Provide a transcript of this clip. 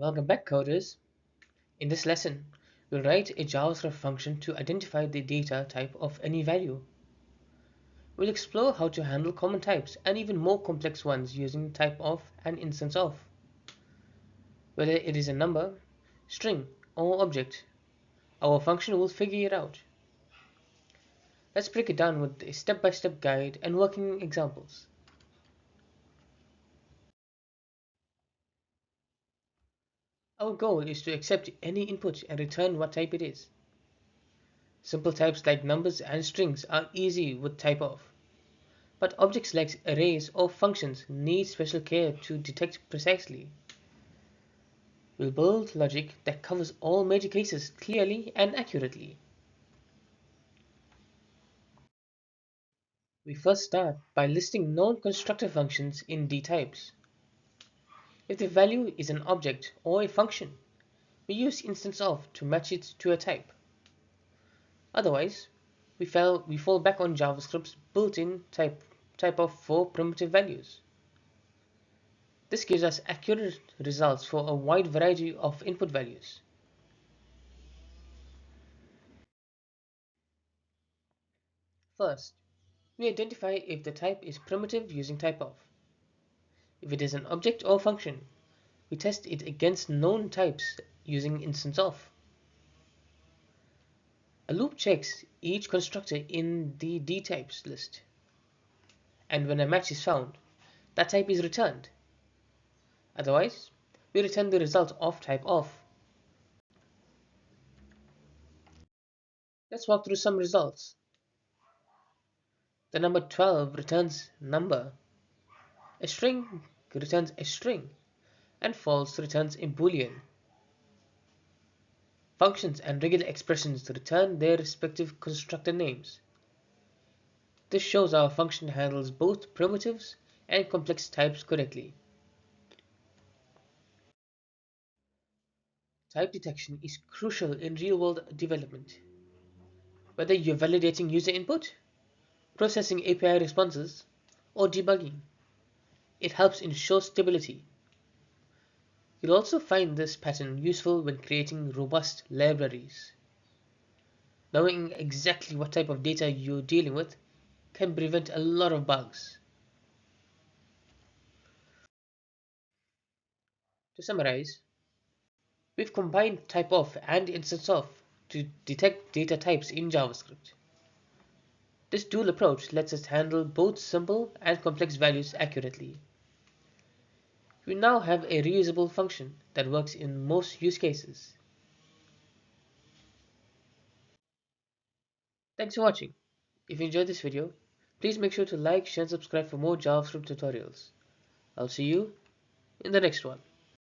Welcome back, coders. In this lesson, we'll write a JavaScript function to identify the data type of any value. We'll explore how to handle common types and even more complex ones using typeof and instanceof. Whether it is a number, string, or object, our function will figure it out. Let's break it down with a step-by-step guide and working examples. Our goal is to accept any input and return what type it is. Simple types like numbers and strings are easy with typeof. But objects like arrays or functions need special care to detect precisely. We'll build logic that covers all major cases clearly and accurately. We first start by listing known constructor functions in dtypes. If the value is an object or a function, we use instanceof to match it to a type. Otherwise, we fall back on JavaScript's built-in typeof for primitive values. This gives us accurate results for a wide variety of input values. First, we identify if the type is primitive using typeof. If it is an object or function, we test it against known types using instanceof. A loop checks each constructor in the dtypes list, and when a match is found, that type is returned. Otherwise, we return the result of typeof. Let's walk through some results. The number 12 returns number, a string returns a string, and false returns a boolean. Functions and regular expressions return their respective constructor names. This shows our function handles both primitives and complex types correctly. Type detection is crucial in real-world development. Whether you're validating user input, processing API responses, or debugging, it helps ensure stability. You'll also find this pattern useful when creating robust libraries. Knowing exactly what type of data you're dealing with can prevent a lot of bugs. To summarize, we've combined typeof and instanceof to detect data types in JavaScript. This dual approach lets us handle both simple and complex values accurately. We now have a reusable function that works in most use cases. Thanks for watching. If you enjoyed this video, please make sure to like, share and subscribe for more JavaScript tutorials. I'll see you in the next one.